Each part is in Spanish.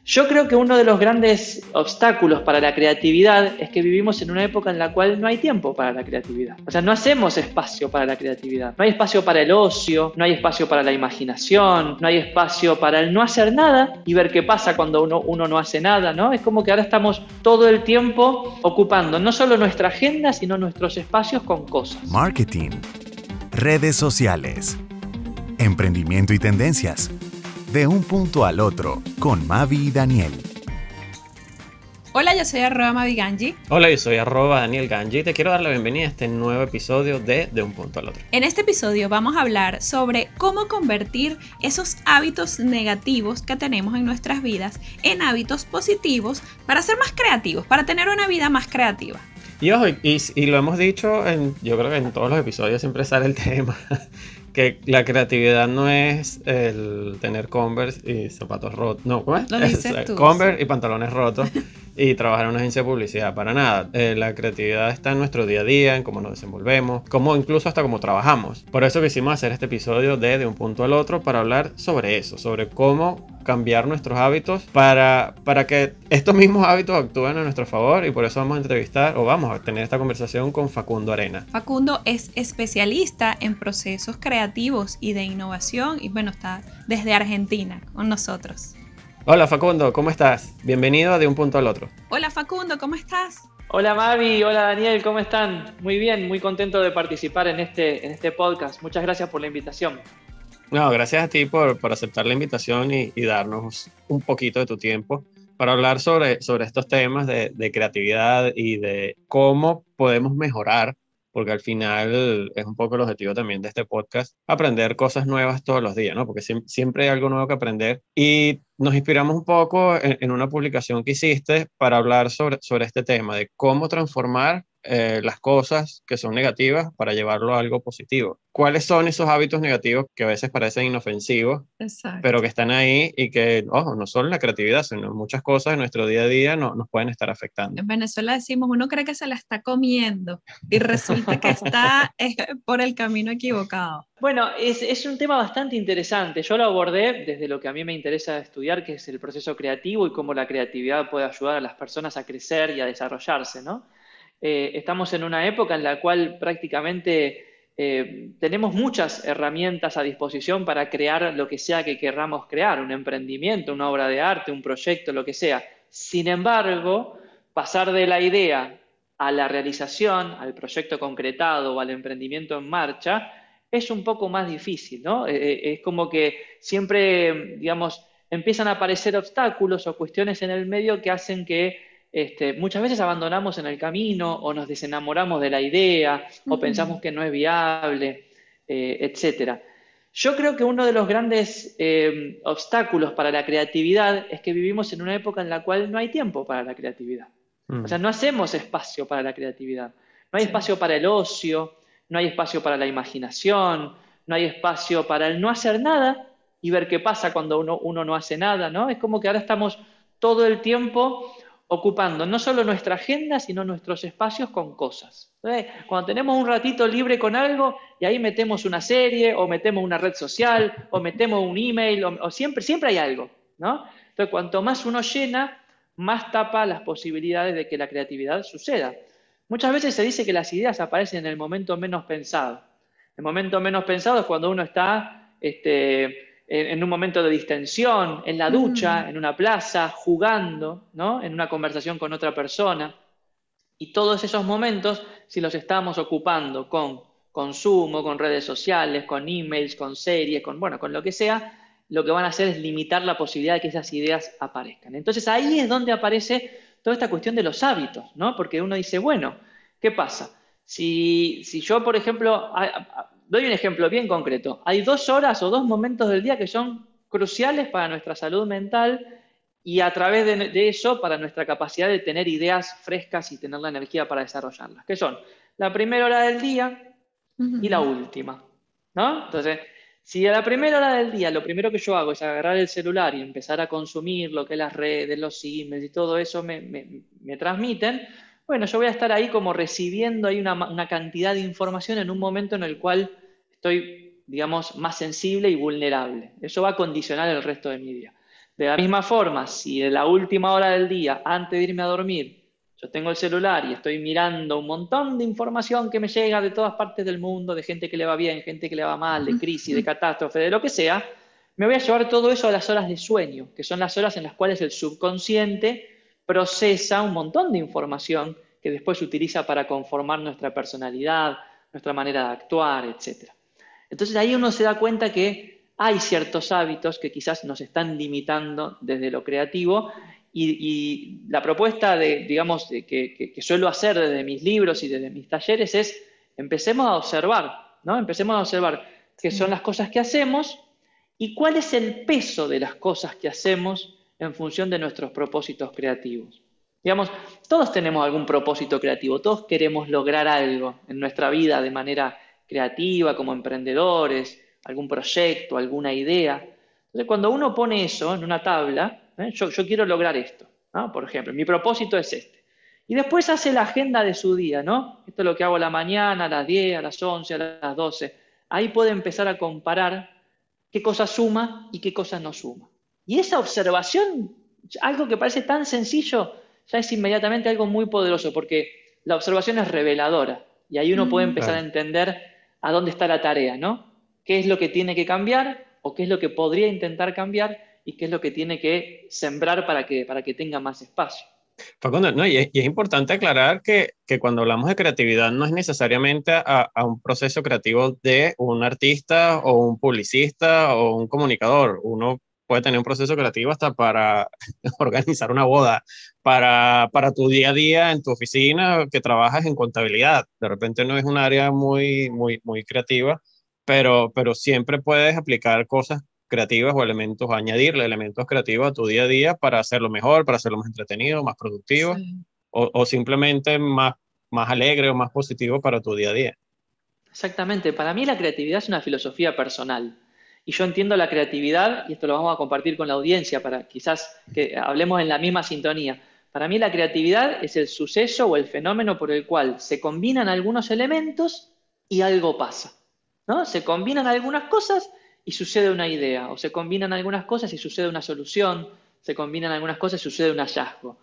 Yo creo que uno de los grandes obstáculos para la creatividad es que vivimos en una época en la cual no hay tiempo para la creatividad. O sea, no hacemos espacio para la creatividad. No hay espacio para el ocio, no hay espacio para la imaginación, no hay espacio para el no hacer nada y ver qué pasa cuando uno no hace nada, ¿no? Es como que ahora estamos todo el tiempo ocupando no solo nuestra agenda, sino nuestros espacios con cosas. Marketing, redes sociales, emprendimiento y tendencias. De un punto al otro, con Mavi y Daniel. Hola, yo soy @MaviGanji. Hola, yo soy @DanielGanji. Te quiero dar la bienvenida a este nuevo episodio de un punto al otro. En este episodio vamos a hablar sobre cómo convertir esos hábitos negativos que tenemos en nuestras vidas en hábitos positivos para ser más creativos, para tener una vida más creativa. Y ojo, y lo hemos dicho, yo creo que en todos los episodios siempre sale el tema, que la creatividad no es el tener Converse y zapatos rotos. No, ¿cómo es? Lo dices tú. Converse y pantalones rotos y trabajar en una agencia de publicidad, para nada. La creatividad está en nuestro día a día, en cómo nos desenvolvemos, incluso hasta cómo trabajamos. Por eso quisimos hacer este episodio de un punto al otro para hablar sobre eso, sobre cómo cambiar nuestros hábitos para que estos mismos hábitos actúen a nuestro favor, y por eso vamos a tener esta conversación con Facundo Arena. Facundo es especialista en procesos creativos y de innovación y bueno, está desde Argentina con nosotros. Hola Facundo, ¿cómo estás? Bienvenido a De un punto al otro. Hola Facundo, ¿cómo estás? Hola Mavi, hola Daniel, ¿cómo están? Muy bien, muy contento de participar en este podcast. Muchas gracias por la invitación. No, gracias a ti por aceptar la invitación y darnos un poquito de tu tiempo para hablar sobre estos temas de creatividad y de cómo podemos mejorar, porque al final es un poco el objetivo también de este podcast, aprender cosas nuevas todos los días, ¿no? Porque siempre hay algo nuevo que aprender, y nos inspiramos un poco en una publicación que hiciste para hablar sobre este tema, de cómo transformar las cosas que son negativas para llevarlo a algo positivo. ¿Cuáles son esos hábitos negativos que a veces parecen inofensivos, Exacto, pero que están ahí y que, ojo, no solo en la creatividad, sino en muchas cosas en nuestro día a día nos pueden estar afectando? en Venezuela decimos, uno cree que se la está comiendo y resulta que está por el camino equivocado. Bueno, es un tema bastante interesante. Yo lo abordé desde lo que a mí me interesa estudiar, que es el proceso creativo y cómo la creatividad puede ayudar a las personas a crecer y a desarrollarse, ¿no? Estamos en una época en la cual prácticamente tenemos muchas herramientas a disposición para crear lo que sea que querramos crear, un emprendimiento, una obra de arte, un proyecto, lo que sea. Sin embargo, pasar de la idea a la realización, al proyecto concretado o al emprendimiento en marcha, es un poco más difícil, ¿no? Es como que siempre, digamos, empiezan a aparecer obstáculos o cuestiones en el medio que hacen que muchas veces abandonamos en el camino o nos desenamoramos de la idea o pensamos que no es viable, etcétera. Yo creo que uno de los grandes obstáculos para la creatividad es que vivimos en una época en la cual no hay tiempo para la creatividad. O sea, no hacemos espacio para la creatividad. No hay espacio para el ocio, no hay espacio para la imaginación, no hay espacio para el no hacer nada y ver qué pasa cuando uno no hace nada, ¿no? Es como que ahora estamos todo el tiempo ocupando no solo nuestra agenda, sino nuestros espacios con cosas. Entonces, cuando tenemos un ratito libre con algo, y ahí metemos una serie, o metemos una red social, o metemos un email, o siempre hay algo, ¿no? Entonces, cuanto más uno llena, más tapa las posibilidades de que la creatividad suceda. Muchas veces se dice que las ideas aparecen en el momento menos pensado. El momento menos pensado es cuando uno está en un momento de distensión, en la ducha, en una plaza, jugando, ¿no? En una conversación con otra persona. Y todos esos momentos, si los estamos ocupando con consumo, con redes sociales, con emails, con series, con lo que sea, lo que van a hacer es limitar la posibilidad de que esas ideas aparezcan. Entonces ahí es donde aparece toda esta cuestión de los hábitos, ¿no? Porque uno dice, bueno, ¿qué pasa? Si yo, por ejemplo, doy un ejemplo bien concreto. Hay 2 horas o 2 momentos del día que son cruciales para nuestra salud mental y a través de eso para nuestra capacidad de tener ideas frescas y tener la energía para desarrollarlas, que son la primera hora del día y la última, ¿no? Entonces, si a la primera hora del día lo primero que yo hago es agarrar el celular y empezar a consumir lo que las redes, los emails y todo eso me transmiten, bueno, yo voy a estar ahí como recibiendo ahí una cantidad de información en un momento en el cual estoy, digamos, más sensible y vulnerable. Eso va a condicionar el resto de mi día. De la misma forma, si en la última hora del día, antes de irme a dormir, yo tengo el celular y estoy mirando un montón de información que me llega de todas partes del mundo, de gente que le va bien, gente que le va mal, de crisis, de catástrofe, de lo que sea, me voy a llevar todo eso a las horas de sueño, que son las horas en las cuales el subconsciente procesa un montón de información que después se utiliza para conformar nuestra personalidad, nuestra manera de actuar, etc. Entonces ahí uno se da cuenta que hay ciertos hábitos que quizás nos están limitando desde lo creativo y la propuesta digamos, que suelo hacer desde mis libros y desde mis talleres es empecemos a observar, ¿no? Empecemos a observar qué son las cosas que hacemos y cuál es el peso de las cosas que hacemos en función de nuestros propósitos creativos. Digamos, todos tenemos algún propósito creativo, todos queremos lograr algo en nuestra vida de manera creativa, como emprendedores, algún proyecto, alguna idea. Entonces, cuando uno pone eso en una tabla, yo quiero lograr esto, ¿no? Por ejemplo, mi propósito es este. Y después hace la agenda de su día, ¿no? Esto es lo que hago a la mañana, a las 10, a las 11, a las 12. Ahí puede empezar a comparar qué cosa suma y qué cosa no suma. Y esa observación, algo que parece tan sencillo, ya es inmediatamente algo muy poderoso, porque la observación es reveladora. Y ahí uno puede empezar a entender a dónde está la tarea, ¿no? ¿Qué es lo que tiene que cambiar o qué es lo que podría intentar cambiar y qué es lo que tiene que sembrar para que tenga más espacio? Facundo, no, y es importante aclarar que cuando hablamos de creatividad no es necesariamente a un proceso creativo de un artista o un publicista o un comunicador. Uno puede tener un proceso creativo hasta para organizar una boda, para tu día a día en tu oficina que trabajas en contabilidad. De repente no es un área muy creativa, pero siempre puedes aplicar cosas creativas o elementos, añadirle elementos creativos a tu día a día para hacerlo mejor, para hacerlo más entretenido, más productivo, Sí. o simplemente más alegre o más positivo para tu día a día. Exactamente. Para mí la creatividad es una filosofía personal. Y yo entiendo la creatividad, y esto lo vamos a compartir con la audiencia para quizás que hablemos en la misma sintonía. Para mí la creatividad es el suceso o el fenómeno por el cual se combinan algunos elementos y algo pasa, ¿no? Se combinan algunas cosas y sucede una idea, o se combinan algunas cosas y sucede una solución, se combinan algunas cosas y sucede un hallazgo.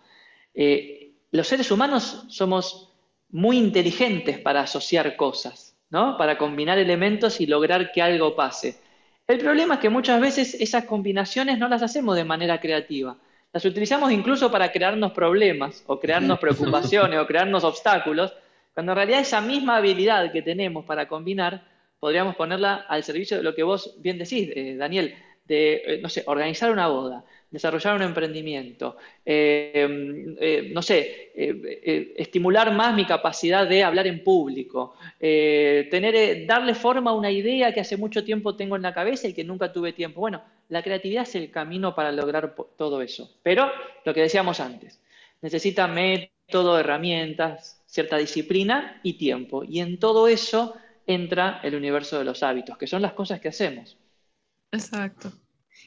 Los seres humanos somos muy inteligentes para asociar cosas, ¿no? Para combinar elementos y lograr que algo pase. El problema es que muchas veces esas combinaciones no las hacemos de manera creativa. Las utilizamos incluso para crearnos problemas, o crearnos preocupaciones, o crearnos obstáculos, cuando en realidad esa misma habilidad que tenemos para combinar, podríamos ponerla al servicio de lo que vos bien decís, Daniel, de, no sé, organizar una boda, desarrollar un emprendimiento, no sé, estimular más mi capacidad de hablar en público, darle forma a una idea que hace mucho tiempo tengo en la cabeza y que nunca tuve tiempo. Bueno, la creatividad es el camino para lograr todo eso. Pero, lo que decíamos antes, necesita método, herramientas, cierta disciplina y tiempo. Y en todo eso entra el universo de los hábitos, que son las cosas que hacemos. Exacto.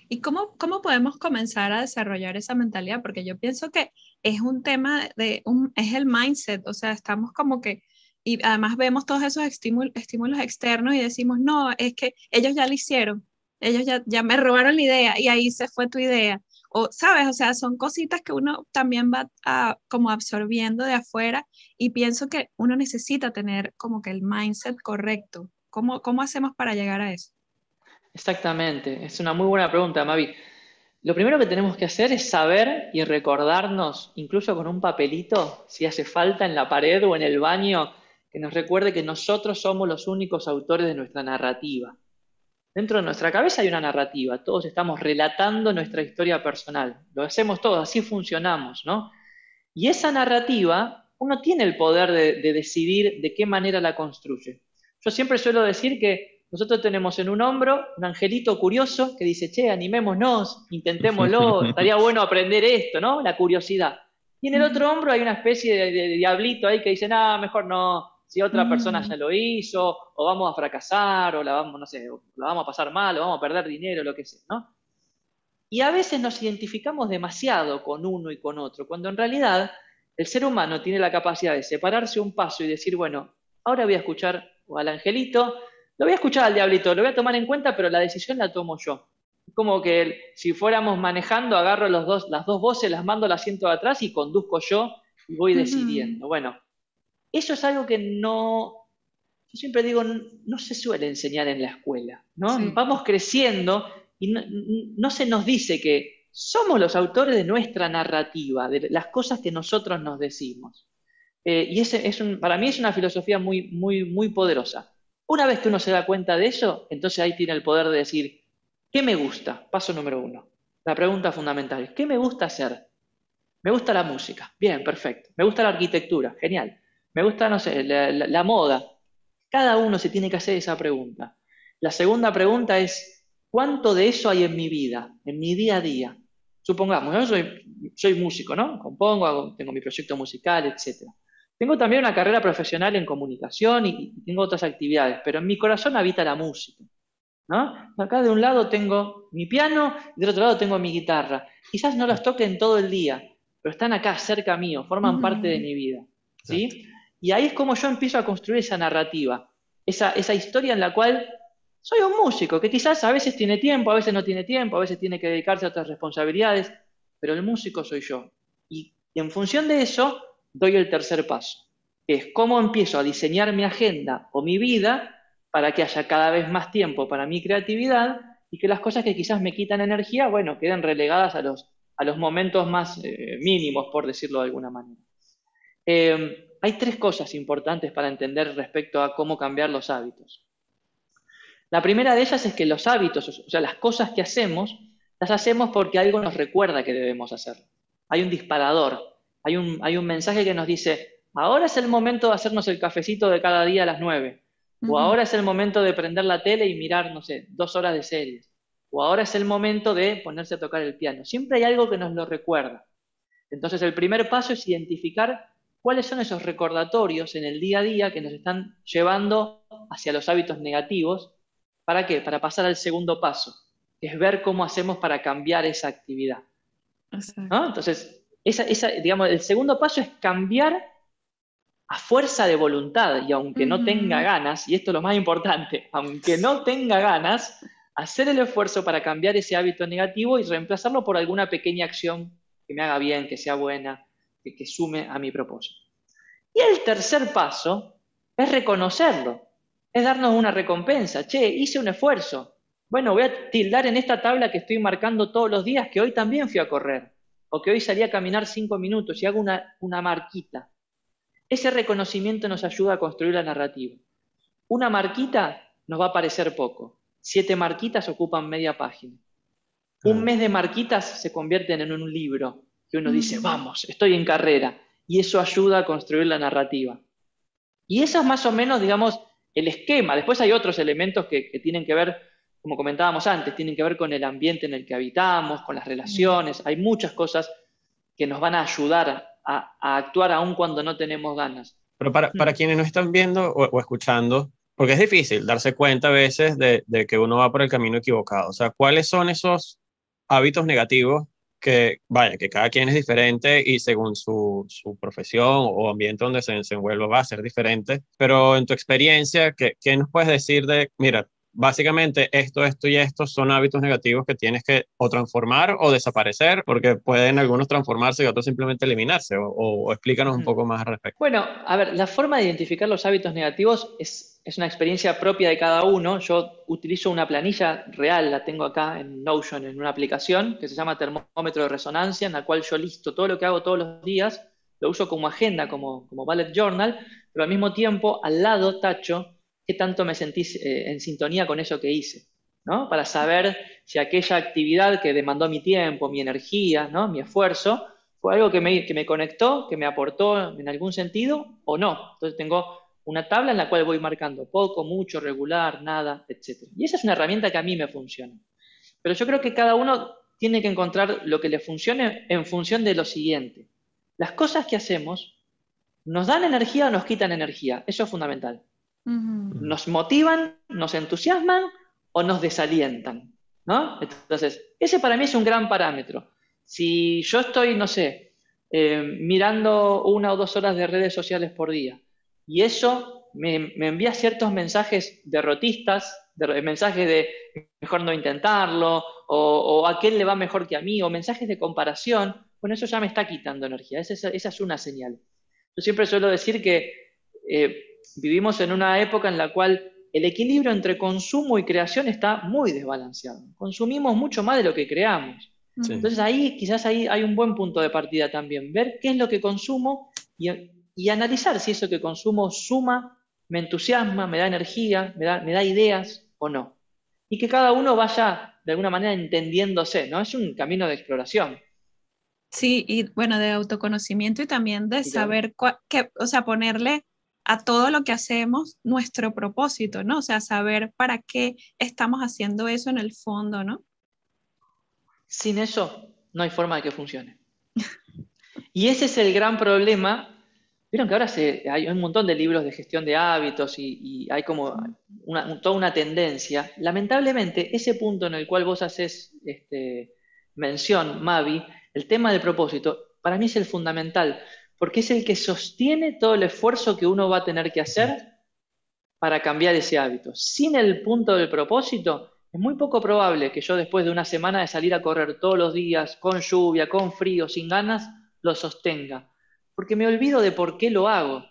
¿Y cómo podemos comenzar a desarrollar esa mentalidad? Porque yo pienso que es un tema es el mindset, o sea, estamos como que, y además vemos todos esos estímulos externos y decimos, no, es que ellos ya lo hicieron, ellos ya me robaron la idea y ahí se fue tu idea. O, ¿sabes? O sea, son cositas que uno también va como absorbiendo de afuera y pienso que uno necesita tener como que el mindset correcto. ¿Cómo hacemos para llegar a eso? Exactamente, es una muy buena pregunta, Mavi. Lo primero que tenemos que hacer es saber y recordarnos, incluso con un papelito, si hace falta en la pared o en el baño, que nos recuerde que nosotros somos los únicos autores de nuestra narrativa. Dentro de nuestra cabeza hay una narrativa, todos estamos relatando nuestra historia personal, lo hacemos todos, así funcionamos, ¿no? Y esa narrativa, uno tiene el poder de decidir de qué manera la construye. Yo siempre suelo decir que nosotros tenemos en un hombro un angelito curioso que dice, che, animémonos, intentémoslo, estaría bueno aprender esto, ¿no? La curiosidad. Y en el otro hombro hay una especie de diablito ahí que dice, nada, mejor no, si otra persona ya lo hizo, o vamos a fracasar, o la vamos, no sé, o la vamos a pasar mal, o vamos a perder dinero, lo que sea, ¿no? Y a veces nos identificamos demasiado con uno y con otro, cuando en realidad el ser humano tiene la capacidad de separarse un paso y decir, bueno, ahora voy a escuchar al angelito, lo voy a escuchar al diablito, lo voy a tomar en cuenta, pero la decisión la tomo yo. Como que si fuéramos manejando, agarro las dos voces, las mando al asiento de atrás y conduzco yo y voy Ujú. decidiendo. Bueno, eso es algo que no, yo siempre digo, no se suele enseñar en la escuela, ¿no? Sí. Vamos creciendo y no se nos dice que somos los autores de nuestra narrativa, de las cosas que nosotros nos decimos. Y para mí es una filosofía muy, muy, muy poderosa. Una vez que uno se da cuenta de eso, entonces ahí tiene el poder de decir, ¿qué me gusta? Paso número uno. La pregunta fundamental, ¿qué me gusta hacer? Me gusta la música. Bien, perfecto. Me gusta la arquitectura. Genial. Me gusta, no sé, la moda. Cada uno se tiene que hacer esa pregunta. La segunda pregunta es, ¿cuánto de eso hay en mi vida, en mi día a día? Supongamos, yo soy músico, ¿no? Compongo, tengo mi proyecto musical, etcétera. Tengo también una carrera profesional en comunicación y tengo otras actividades, pero en mi corazón habita la música, ¿no? Acá de un lado tengo mi piano y del otro lado tengo mi guitarra. Quizás no los toque en todo el día, pero están acá cerca mío, forman parte de Ujú. mi vida, Exacto. ¿sí? Y ahí es como yo empiezo a construir esa narrativa, esa historia en la cual soy un músico, que quizás a veces tiene tiempo, a veces no tiene tiempo, a veces tiene que dedicarse a otras responsabilidades, pero el músico soy yo. Y en función de eso, doy el tercer paso, que es cómo empiezo a diseñar mi agenda o mi vida para que haya cada vez más tiempo para mi creatividad y que las cosas que quizás me quitan energía, bueno, queden relegadas a los momentos más mínimos, por decirlo de alguna manera. Hay tres cosas importantes para entender respecto a cómo cambiar los hábitos. La primera de ellas es que los hábitos, o sea, las cosas que hacemos, las hacemos porque algo nos recuerda que debemos hacerlo. Hay un disparador, hay un mensaje que nos dice, ahora es el momento de hacernos el cafecito de cada día a las 9, o Ujú. ahora es el momento de prender la tele y mirar, no sé, 2 horas de series, o ahora es el momento de ponerse a tocar el piano. Siempre hay algo que nos lo recuerda. Entonces, el primer paso es identificar cuáles son esos recordatorios en el día a día que nos están llevando hacia los hábitos negativos. ¿Para qué? Para pasar al segundo paso, que es ver cómo hacemos para cambiar esa actividad, ¿no? Exacto. Entonces, digamos, el segundo paso es cambiar a fuerza de voluntad y aunque no tenga Ujú. ganas, y esto es lo más importante, aunque no tenga ganas, hacer el esfuerzo para cambiar ese hábito negativo y reemplazarlo por alguna pequeña acción que me haga bien, que sea buena, que sume a mi propósito. Y el tercer paso es reconocerlo, es darnos una recompensa. Che, hice un esfuerzo. Bueno, voy a tildar en esta tabla que estoy marcando todos los días que hoy también fui a correr, o que hoy salí a caminar 5 minutos y hago una marquita. Ese reconocimiento nos ayuda a construir la narrativa. Una marquita nos va a parecer poco. 7 marquitas ocupan media página. Un Claro. mes de marquitas se convierten en un libro que uno dice, Ujú. vamos, estoy en carrera. Y eso ayuda a construir la narrativa. Y eso es más o menos, digamos, el esquema. Después hay otros elementos que tienen que ver, como comentábamos antes, tienen que ver con el ambiente en el que habitamos, con las Sí. relaciones. Hay muchas cosas que nos van a ayudar a actuar aun cuando no tenemos ganas. Pero Hmm. para quienes no están viendo o escuchando, porque es difícil darse cuenta a veces de que uno va por el camino equivocado. O sea, ¿cuáles son esos hábitos negativos que, vaya, que cada quien es diferente y según su profesión o ambiente donde se desenvuelva va a ser diferente? Pero en tu experiencia, ¿qué nos puedes decir de, mira, básicamente esto y esto son hábitos negativos que tienes que o transformar o desaparecer, porque pueden algunos transformarse y otros simplemente eliminarse? O explícanos un Ujú. poco más al respecto. Bueno, a ver, la forma de identificar los hábitos negativos es una experiencia propia de cada uno. Yo utilizo una planilla real, la tengo acá en Notion, en una aplicación que se llama termómetro de resonancia, en la cual yo listo todo lo que hago todos los días, lo uso como agenda, como bullet journal, pero al mismo tiempo al lado tacho qué tanto me sentí en sintonía con eso que hice, ¿no? Para saber si aquella actividad que demandó mi tiempo, mi energía, ¿no? Mi esfuerzo, fue algo que me conectó, que me aportó en algún sentido o no. Entonces tengo una tabla en la cual voy marcando poco, mucho, regular, nada, etc. Y esa es una herramienta que a mí me funciona. Pero yo creo que cada uno tiene que encontrar lo que le funcione en función de lo siguiente. Las cosas que hacemos nos dan energía o nos quitan energía. Eso es fundamental. Ujú. Nos motivan, nos entusiasman o nos desalientan, ¿no? Entonces, ese para mí es un gran parámetro. Si yo estoy, no sé, mirando 1 o 2 horas de redes sociales por día y eso me envía ciertos mensajes derrotistas, mensajes de mejor no intentarlo, o a quién le va mejor que a mí, o mensajes de comparación, bueno, eso ya me está quitando energía, esa es una señal. Yo siempre suelo decir que vivimos en una época en la cual el equilibrio entre consumo y creación está muy desbalanceado. Consumimos mucho más de lo que creamos. Sí. Entonces quizás ahí hay un buen punto de partida también, ver qué es lo que consumo y analizar si eso que consumo suma, me entusiasma, me da energía, me da ideas o no. Y que cada uno vaya de alguna manera entendiéndose, ¿no? Es un camino de exploración. Sí, y bueno, de autoconocimiento y también de saber o sea, ponerle a todo lo que hacemos nuestro propósito, ¿no? O sea, saber para qué estamos haciendo eso en el fondo, ¿no? Sin eso, no hay forma de que funcione. Y ese es el gran problema. Vieron que ahora hay un montón de libros de gestión de hábitos y hay como toda una tendencia. Lamentablemente, ese punto en el cual vos haces mención, Mavi, el tema del propósito, para mí es el fundamental, porque es el que sostiene todo el esfuerzo que uno va a tener que hacer para cambiar ese hábito. Sin el punto del propósito, es muy poco probable que yo después de una semana de salir a correr todos los días, con lluvia, con frío, sin ganas, lo sostenga. Porque me olvido de por qué lo hago.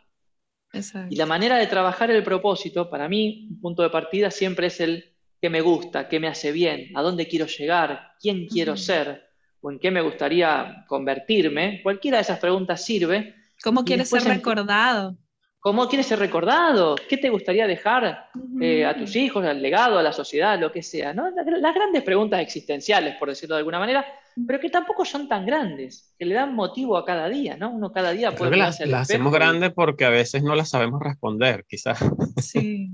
Exacto. Y la manera de trabajar el propósito, para mí, un punto de partida siempre es el que me gusta, qué me hace bien, a dónde quiero llegar, quién quiero ser, o en qué me gustaría convertirme. Cualquiera de esas preguntas sirve. ¿Cómo Y quieres ser después recordado? ¿Cómo quieres ser recordado? ¿Qué te gustaría dejar a tus hijos, al legado, a la sociedad, lo que sea? ¿No? Las grandes preguntas existenciales, por decirlo de alguna manera, pero que tampoco son tan grandes, que le dan motivo a cada día, ¿no? Uno cada día Creo puede que mirarse al las hacemos espejo grandes porque a veces no las sabemos responder, quizás. Sí.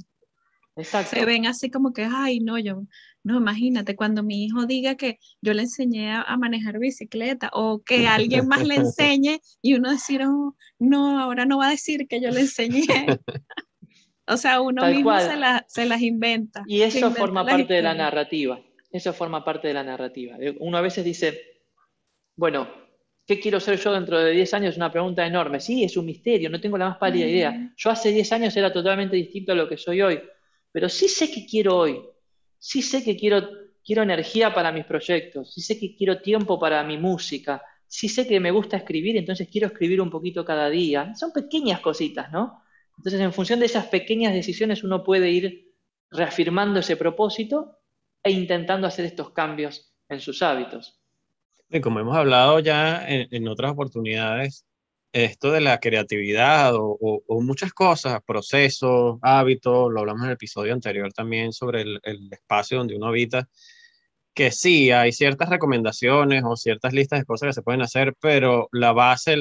Se Exacto. ven así como que, ay, no, no, imagínate, cuando mi hijo diga que yo le enseñé a manejar bicicleta o que alguien más le enseñe y uno decir, oh, no, ahora no va a decir que yo le enseñé. O sea, uno Tal mismo cual. se las inventa, Y se eso inventa forma las parte de la historias. narrativa. Eso forma parte de la narrativa. Uno a veces dice, bueno, ¿qué quiero ser yo dentro de 10 años? Es una pregunta enorme. Sí, es un misterio, no tengo la más pálida idea. Yo hace 10 años era totalmente distinto a lo que soy hoy, pero sí sé que quiero hoy. Sí sé que quiero energía para mis proyectos, sí sé que quiero tiempo para mi música, sí sé que me gusta escribir, entonces quiero escribir un poquito cada día. Son pequeñas cositas, ¿no? Entonces, en función de esas pequeñas decisiones, uno puede ir reafirmando ese propósito e intentando hacer estos cambios en sus hábitos. Y como hemos hablado ya en otras oportunidades, esto de la creatividad o muchas cosas, procesos, hábitos, lo hablamos en el episodio anterior también sobre el espacio donde uno habita, que sí, hay ciertas recomendaciones o ciertas listas de cosas que se pueden hacer, pero la base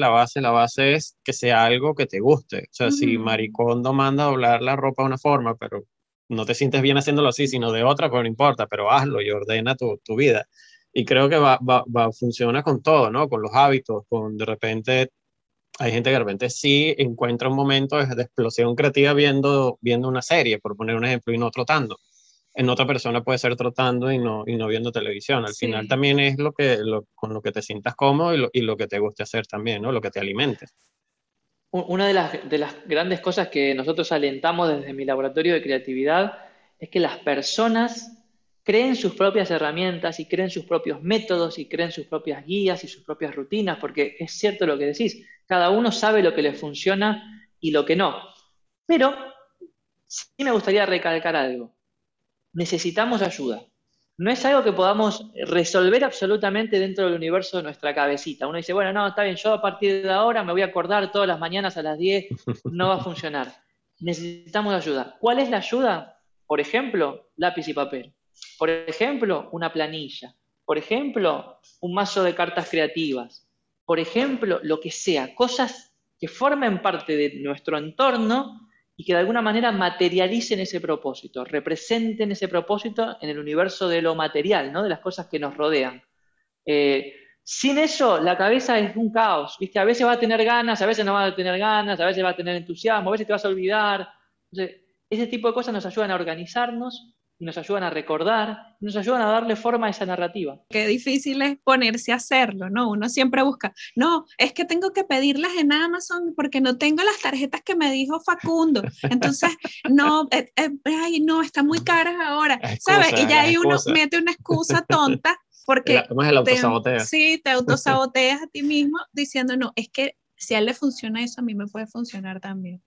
es que sea algo que te guste. O sea, si Maricondo manda a doblar la ropa de una forma, pero no te sientes bien haciéndolo así, sino de otra, pues no importa, pero hazlo y ordena tu vida. Y creo que funciona con todo, ¿no? Con los hábitos, con de repente, hay gente que de repente sí encuentra un momento de explosión creativa viendo una serie, por poner un ejemplo, y no trotando. En otra persona puede ser trotando y no viendo televisión. Al final Sí. también es con lo que te sientas cómodo y lo que te guste hacer también, ¿no? Lo que te alimente. Una de las grandes cosas que nosotros alentamos desde mi laboratorio de creatividad es que las personas creen sus propias herramientas y creen sus propios métodos y creen sus propias guías y sus propias rutinas, porque es cierto lo que decís, cada uno sabe lo que le funciona y lo que no. Pero sí me gustaría recalcar algo. Necesitamos ayuda. No es algo que podamos resolver absolutamente dentro del universo de nuestra cabecita. Uno dice, bueno, no, está bien, yo a partir de ahora me voy a acordar todas las mañanas a las 10, no va a funcionar. Necesitamos ayuda. ¿Cuál es la ayuda? Por ejemplo, lápiz y papel. Por ejemplo, una planilla. Por ejemplo, un mazo de cartas creativas. Por ejemplo, lo que sea, cosas que formen parte de nuestro entorno y que de alguna manera materialicen ese propósito, representen ese propósito en el universo de lo material, ¿no? De las cosas que nos rodean. Sin eso, la cabeza es un caos, ¿viste? A veces va a tener ganas, a veces no va a tener ganas, a veces va a tener entusiasmo, a veces te vas a olvidar. Entonces, ese tipo de cosas nos ayudan a organizarnos y nos ayudan a recordar, y nos ayudan a darle forma a esa narrativa. Qué difícil es ponerse a hacerlo, ¿no? Uno siempre busca, no, es que tengo que pedirlas en Amazon porque no tengo las tarjetas que me dijo Facundo. Entonces, no, ay, no, están muy caras ahora, ¿sabes? Y ya ahí uno mete una excusa tonta porque ¿Cómo es el autosaboteo? Sí, te autosaboteas a ti mismo diciendo, no, es que si a él le funciona eso, a mí me puede funcionar también.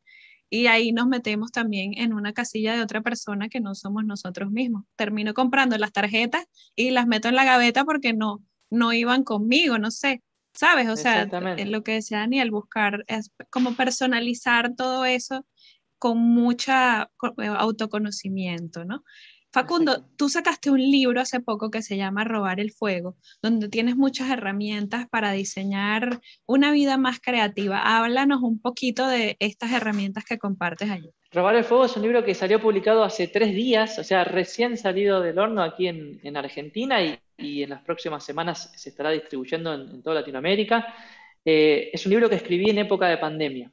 Y ahí nos metemos también en una casilla de otra persona que no somos nosotros mismos. Termino comprando las tarjetas y las meto en la gaveta porque no iban conmigo, no sé, ¿sabes? O sea, lo que decía Daniel, buscar, es como personalizar todo eso con mucha autoconocimiento, ¿no? Facundo, exacto. Tú sacaste un libro hace poco que se llama Robar el Fuego, donde tienes muchas herramientas para diseñar una vida más creativa. Háblanos un poquito de estas herramientas que compartes allí. Robar el Fuego es un libro que salió publicado hace 3 días, o sea, recién salido del horno aquí en Argentina y en las próximas semanas se estará distribuyendo en toda Latinoamérica. Es un libro que escribí en época de pandemia.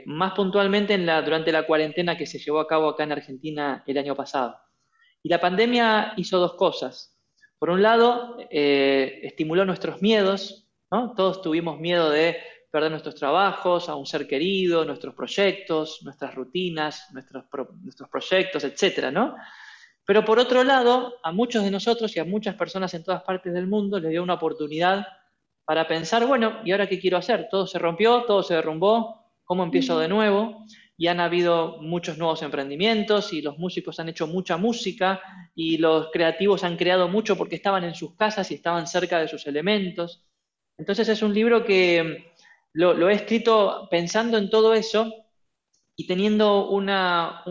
Más puntualmente durante la cuarentena que se llevó a cabo acá en Argentina el año pasado. Y la pandemia hizo 2 cosas. Por un lado, estimuló nuestros miedos, ¿no? Todos tuvimos miedo de perder nuestros trabajos, a un ser querido, nuestros proyectos, nuestras rutinas, nuestros proyectos, etcétera, ¿no? Pero por otro lado, a muchos de nosotros y a muchas personas en todas partes del mundo les dio una oportunidad para pensar, bueno, ¿y ahora qué quiero hacer? Todo se rompió, todo se derrumbó, ¿cómo empiezo de nuevo? Y han habido muchos nuevos emprendimientos y los músicos han hecho mucha música y los creativos han creado mucho porque estaban en sus casas y estaban cerca de sus elementos. Entonces es un libro que lo he escrito pensando en todo eso y teniendo una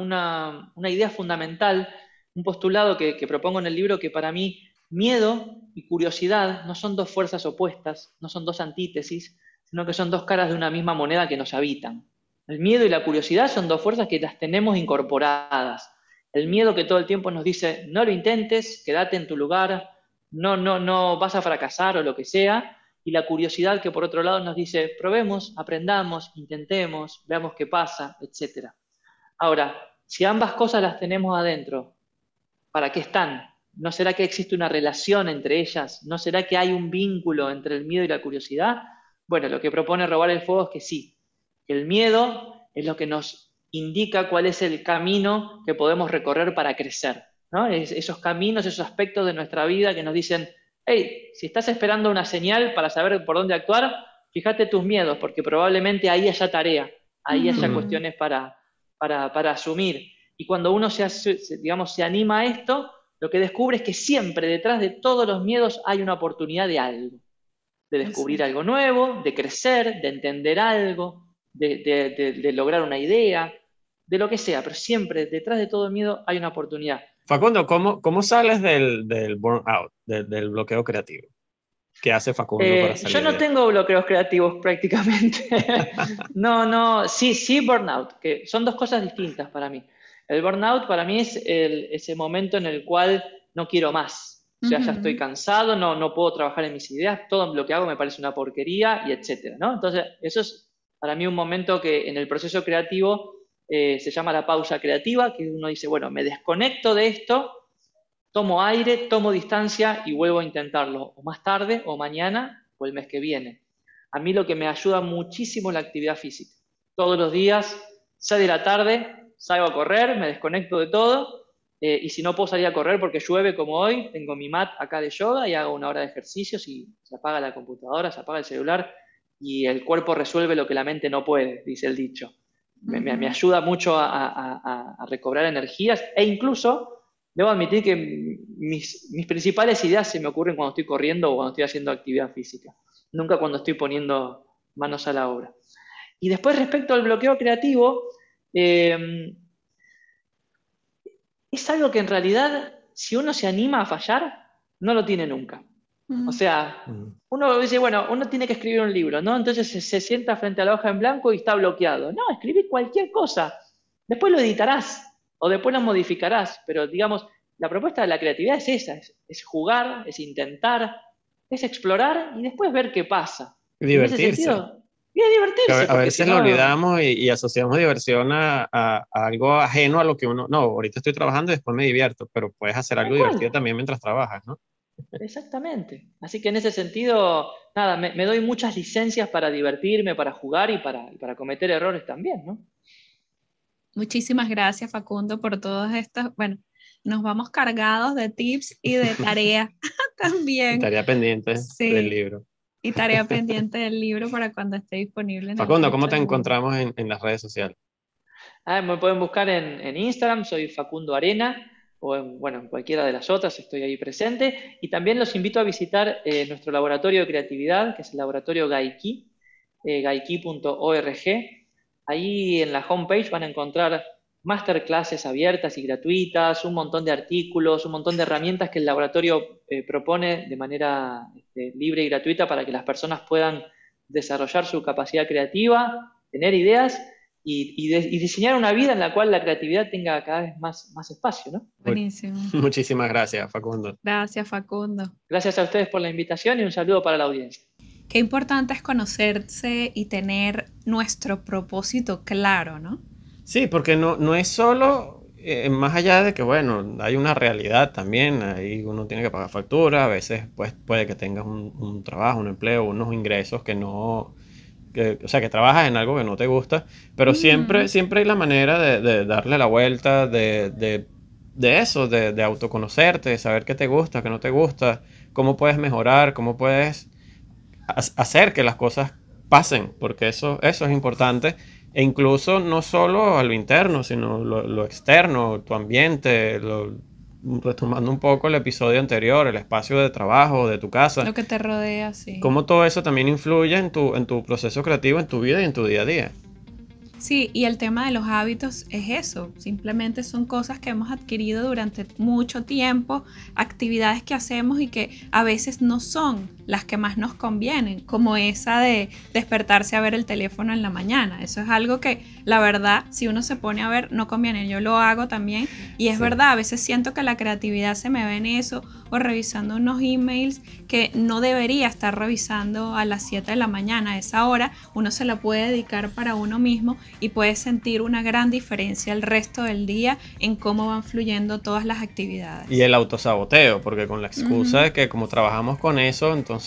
idea fundamental, un postulado que propongo en el libro que para mí miedo y curiosidad no son 2 fuerzas opuestas, no son 2 antítesis, sino que son 2 caras de una misma moneda que nos habitan. El miedo y la curiosidad son 2 fuerzas que las tenemos incorporadas. El miedo que todo el tiempo nos dice, no lo intentes, quédate en tu lugar, no vas a fracasar o lo que sea. Y la curiosidad que por otro lado nos dice, probemos, aprendamos, intentemos, veamos qué pasa, etc. Ahora, si ambas cosas las tenemos adentro, ¿para qué están? ¿No será que existe una relación entre ellas? ¿No será que hay un vínculo entre el miedo y la curiosidad? Bueno, lo que propone Robar el Fuego es que sí. El miedo es lo que nos indica cuál es el camino que podemos recorrer para crecer, ¿no? Esos caminos, esos aspectos de nuestra vida que nos dicen, hey, si estás esperando una señal para saber por dónde actuar, fíjate tus miedos, porque probablemente ahí haya tarea, ahí haya cuestiones para asumir. Y cuando uno se anima a esto, lo que descubre es que siempre detrás de todos los miedos hay una oportunidad de algo, de descubrir algo nuevo, de crecer, de entender algo, de lograr una idea, de lo que sea, pero siempre detrás de todo el miedo hay una oportunidad. Facundo, ¿cómo sales del burnout, del bloqueo creativo? ¿Qué hace Facundo para salir? Yo no tengo bloqueos creativos prácticamente. Sí, burnout, que son 2 cosas distintas para mí. El burnout para mí es ese momento en el cual no quiero más. O sea, ya estoy cansado, no puedo trabajar en mis ideas, todo lo que hago me parece una porquería, y etcétera, ¿no? Entonces, eso es para mí un momento que en el proceso creativo se llama la pausa creativa, que uno dice, bueno, me desconecto de esto, tomo aire, tomo distancia y vuelvo a intentarlo, o más tarde, o mañana, o el mes que viene. A mí lo que me ayuda muchísimo es la actividad física. Todos los días, 6 de la tarde, salgo a correr, me desconecto de todo, y si no puedo salir a correr porque llueve como hoy, tengo mi mat acá de yoga y hago 1 hora de ejercicios y se apaga la computadora, se apaga el celular y el cuerpo resuelve lo que la mente no puede, dice el dicho. Me ayuda mucho a recobrar energías e incluso debo admitir que mis principales ideas se me ocurren cuando estoy corriendo o cuando estoy haciendo actividad física, nunca cuando estoy poniendo manos a la obra. Y después respecto al bloqueo creativo, es algo que en realidad, si uno se anima a fallar, no lo tiene nunca. O sea, uno dice, bueno, uno tiene que escribir un libro, ¿no? Entonces se sienta frente a la hoja en blanco y está bloqueado. No, escribí cualquier cosa. Después lo editarás o después lo modificarás. Pero, digamos, la propuesta de la creatividad es esa, es jugar, es intentar, es explorar y después ver qué pasa. Divertirse. En ese sentido, Y es divertirse. A veces lo olvidamos y asociamos diversión a algo ajeno a lo que uno... No, ahorita estoy trabajando y después me divierto, pero puedes hacer algo divertido también mientras trabajas, ¿no? Exactamente. Así que en ese sentido, nada, me doy muchas licencias para divertirme, para jugar y para cometer errores también, ¿no? Muchísimas gracias, Facundo, por todos estos. Bueno, nos vamos cargados de tips y de tarea también. Tarea pendiente del libro. Y tarea pendiente del libro para cuando esté disponible. Facundo, ¿cómo te encontramos en las redes sociales? Me pueden buscar en Instagram, soy Facundo Arena, o en cualquiera de las otras, estoy ahí presente. Y también los invito a visitar nuestro laboratorio de creatividad, que es el laboratorio Gaiki, gaiki.org. Ahí en la homepage van a encontrar masterclasses abiertas y gratuitas, un montón de artículos, un montón de herramientas que el laboratorio propone de manera libre y gratuita para que las personas puedan desarrollar su capacidad creativa, tener ideas y diseñar una vida en la cual la creatividad tenga cada vez más espacio, ¿no? Buenísimo. Muchísimas gracias, Facundo. Gracias, Facundo. Gracias a ustedes por la invitación y un saludo para la audiencia. Qué importante es conocerse y tener nuestro propósito claro, ¿no? Sí, porque no es solo, más allá de que, bueno, hay una realidad también, ahí uno tiene que pagar facturas, a veces pues, puede que tengas un trabajo, un empleo, unos ingresos o sea, que trabajas en algo que no te gusta, pero siempre hay la manera de darle la vuelta, de eso, de autoconocerte, de saber qué te gusta, qué no te gusta, cómo puedes mejorar, cómo puedes hacer que las cosas pasen, porque eso es importante, e incluso no solo a lo interno, sino lo externo, tu ambiente, retomando un poco el episodio anterior, el espacio de trabajo, de tu casa. Lo que te rodea, sí. Cómo todo eso también influye en tu proceso creativo, en tu vida y en tu día a día. Sí, y el tema de los hábitos es eso, simplemente son cosas que hemos adquirido durante mucho tiempo, actividades que hacemos y que a veces no son las que más nos convienen, como esa de despertarse a ver el teléfono en la mañana. Eso es algo que la verdad, si uno se pone a ver, no conviene. Yo lo hago también y es verdad, a veces siento que la creatividad se me ve en eso o revisando unos emails que no debería estar revisando a las 7 de la mañana. A esa hora uno se la puede dedicar para uno mismo y puede sentir una gran diferencia el resto del día en cómo van fluyendo todas las actividades. Y el autosaboteo, porque con la excusa de que como trabajamos con eso, entonces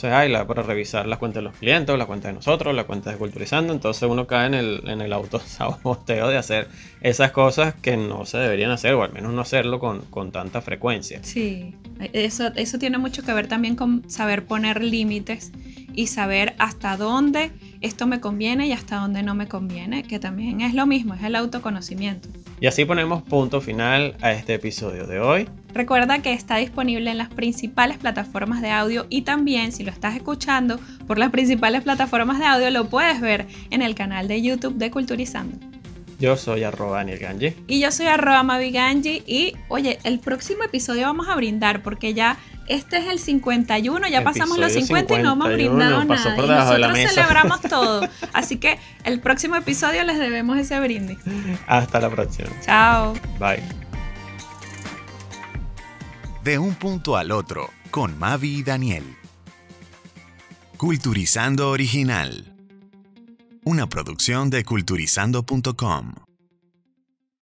para revisar las cuentas de los clientes, la cuenta de nosotros, la cuenta de Culturizando, entonces uno cae en el autosaboteo de hacer esas cosas que no se deberían hacer, o al menos no hacerlo con tanta frecuencia. Sí, eso tiene mucho que ver también con saber poner límites y saber hasta dónde esto me conviene y hasta dónde no me conviene, que también es lo mismo, es el autoconocimiento. Y así ponemos punto final a este episodio de hoy. Recuerda que está disponible en las principales plataformas de audio y también si lo estás escuchando por las principales plataformas de audio lo puedes ver en el canal de YouTube de Culturizando. Yo soy @DanielGanji. Y yo soy @MaviGanji. Y oye, el próximo episodio vamos a brindar porque ya este es el 51, ya pasamos los 50 y no hemos brindado nada. Y nosotros celebramos todo. Así que el próximo episodio les debemos ese brindis. Hasta la próxima. Chao. Bye. De un punto al otro, con Mavi y Daniel. Culturizando Original. Una producción de culturizando.com.